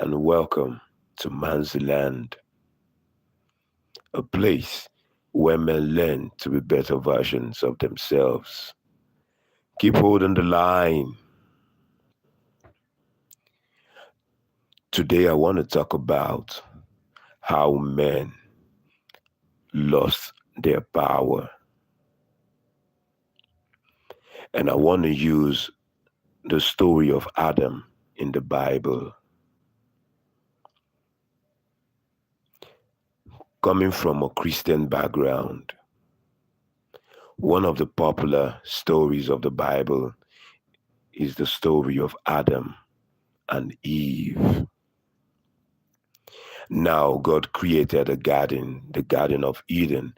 and welcome to Man's Land, a place where men learn to be better versions of themselves. Keep holding the line. Today, I want to talk about how men lost their power. And I want to use the story of Adam in the Bible. Coming from a Christian background, one of the popular stories of the Bible is the story of Adam and Eve. Now, God created a garden, the Garden of Eden.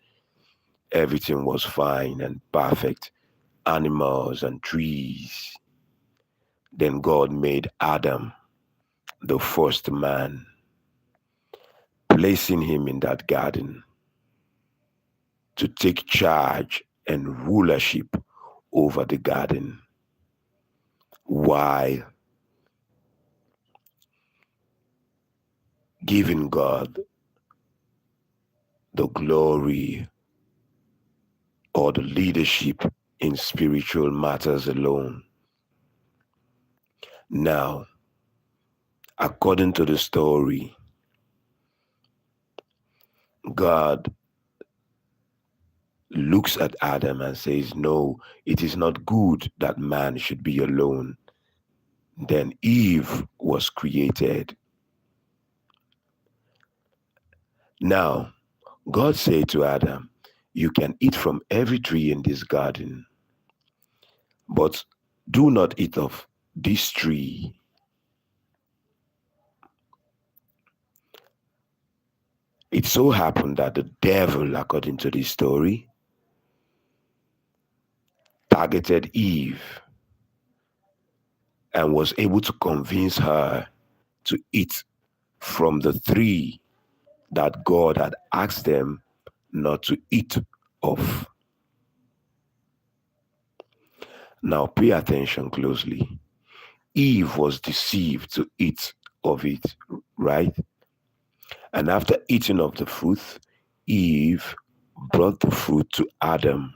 Everything was fine and perfect, animals and trees. Then God made Adam, the first man, placing him in that garden to take charge and rulership over the garden, while giving God the glory or the leadership in spiritual matters alone. Now, according to the story, God looks at Adam and says, "No, it is not good that man should be alone." Then Eve was created. Now, God said to Adam, "You can eat from every tree in this garden, but do not eat of this tree." It so happened that the devil, according to this story, targeted Eve and was able to convince her to eat from the tree that God had asked them not to eat of. Now pay attention closely. Eve was deceived to eat of it, right? And after eating of the fruit, Eve brought the fruit to Adam.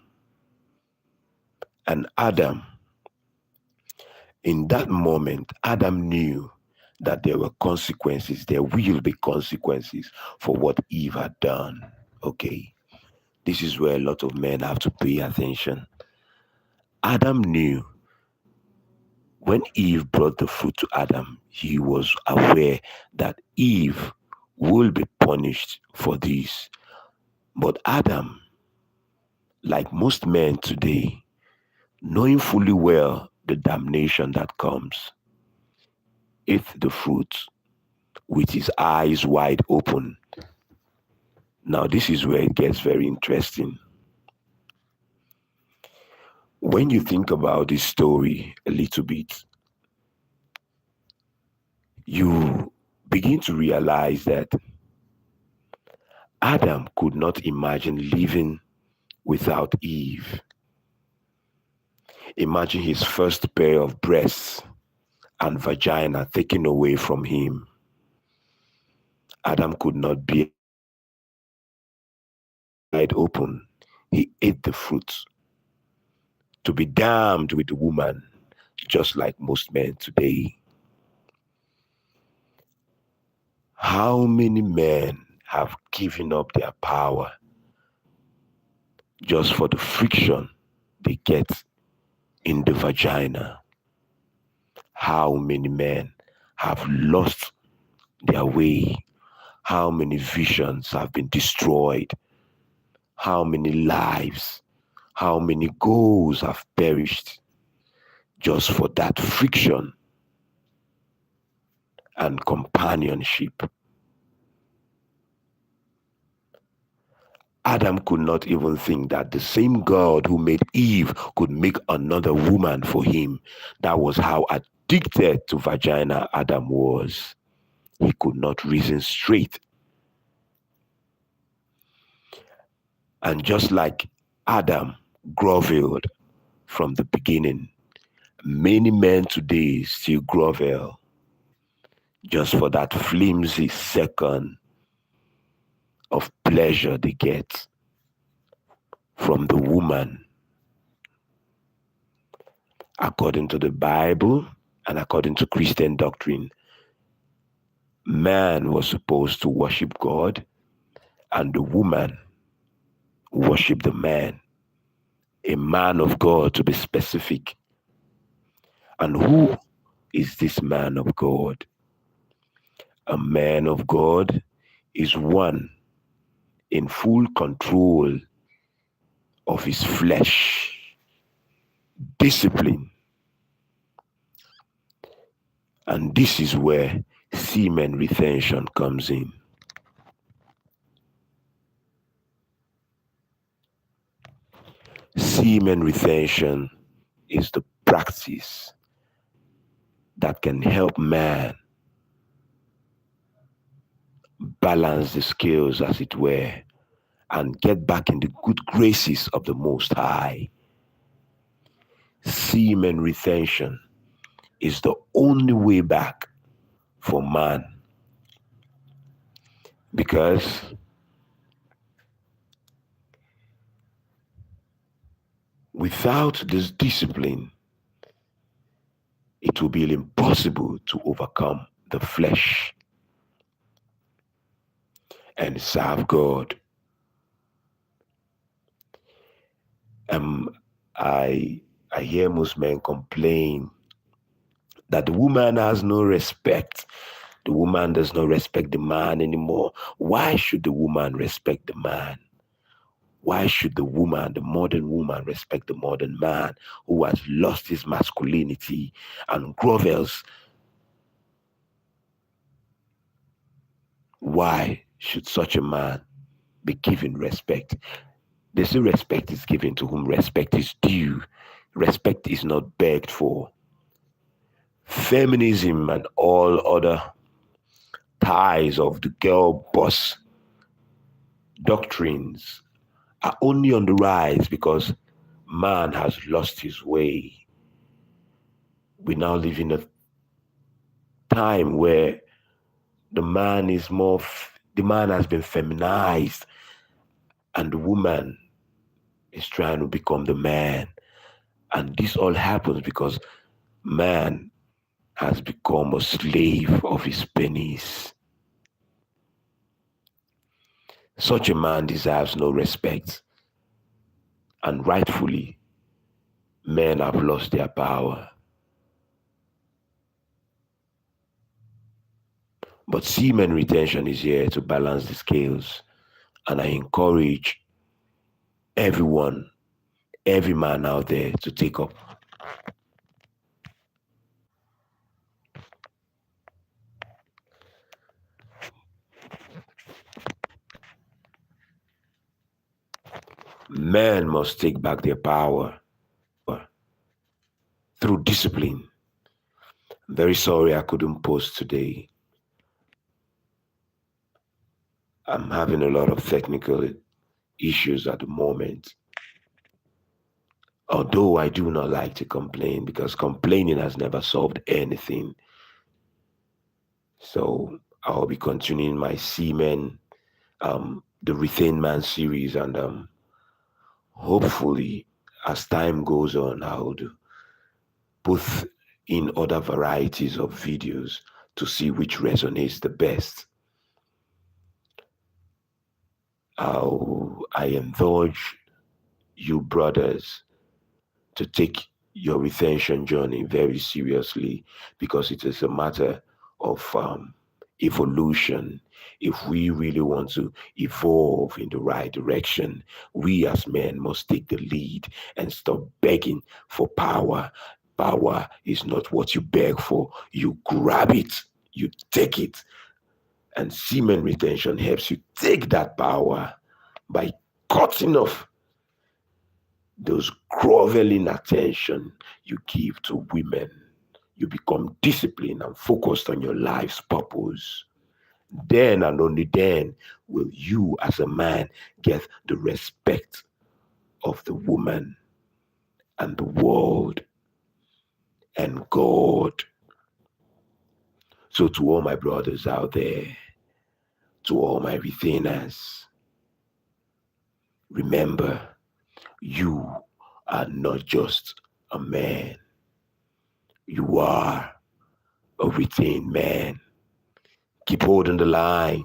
And Adam, in that moment, Adam knew that there were consequences, there will be consequences for what Eve had done. Okay, this is where a lot of men have to pay attention. Adam knew when Eve brought the fruit to Adam, he was aware that Eve will be punished for this. But Adam, like most men today, knowing fully well the damnation that comes, ate the fruit with his eyes wide open. Now, this is where it gets very interesting. When you think about this story a little bit, you begin to realize that Adam could not imagine living without Eve. Imagine his first pair of breasts and vagina taken away from him. Adam could not be wide open. He ate the fruit to be damned with the woman, just like most men today. How many men have given up their power just for the friction they get in the vagina? How many men have lost their way? How many visions have been destroyed? How many lives, how many goals have perished just for that friction and companionship? Adam could not even think that the same God who made Eve could make another woman for him. That was how addicted to vagina Adam was. He could not reason straight. And just like Adam groveled from the beginning, many men today still grovel. just for that flimsy second of pleasure they get from the woman. According to the Bible and according to Christian doctrine, man was supposed to worship God and the woman worship the man, a man of God to be specific. And who is this man of God? A man of God is one in full control of his flesh, discipline. And this is where semen retention comes in. Semen retention is the practice that can help man balance the scales, as it were, and get back in the good graces of the Most High. Semen retention is the only way back for man, because without this discipline, it will be impossible to overcome the flesh and serve God. I hear most men complain that the woman has no respect. The woman does not respect the man anymore. Why should the woman respect the man? Why should the woman, the modern woman, respect the modern man who has lost his masculinity and grovels? Why should such a man be given respect? They say respect is given to whom respect is due. Respect is not begged for. Feminism and all other ties of the girl boss doctrines are only on the rise because man has lost his way. We now live in a time where the man has been feminized and the woman is trying to become the man. And this all happens because man has become a slave of his penis. Such a man deserves no respect. And rightfully, men have lost their power. But semen retention is here to balance the scales. And I encourage everyone, every man out there to take up. Men must take back their power through discipline. I'm very sorry I couldn't post today. I'm having a lot of technical issues at the moment. Although I do not like to complain because complaining has never solved anything. So I'll be continuing my semen, the Rethane Man series, and hopefully as time goes on, I'll put in other varieties of videos to see which resonates the best. I indulge you brothers to take your retention journey very seriously because it is a matter of evolution. If we really want to evolve in the right direction, we as men must take the lead and stop begging for power. Power is not what you beg for. You grab it, you take it. And semen retention helps you take that power by cutting off those groveling attention you give to women. You become disciplined and focused on your life's purpose. Then and only then will you as a man get the respect of the woman and the world and God. So to all my brothers out there, to all my retainers, remember, you are not just a man. You are a retained man. Keep holding the line.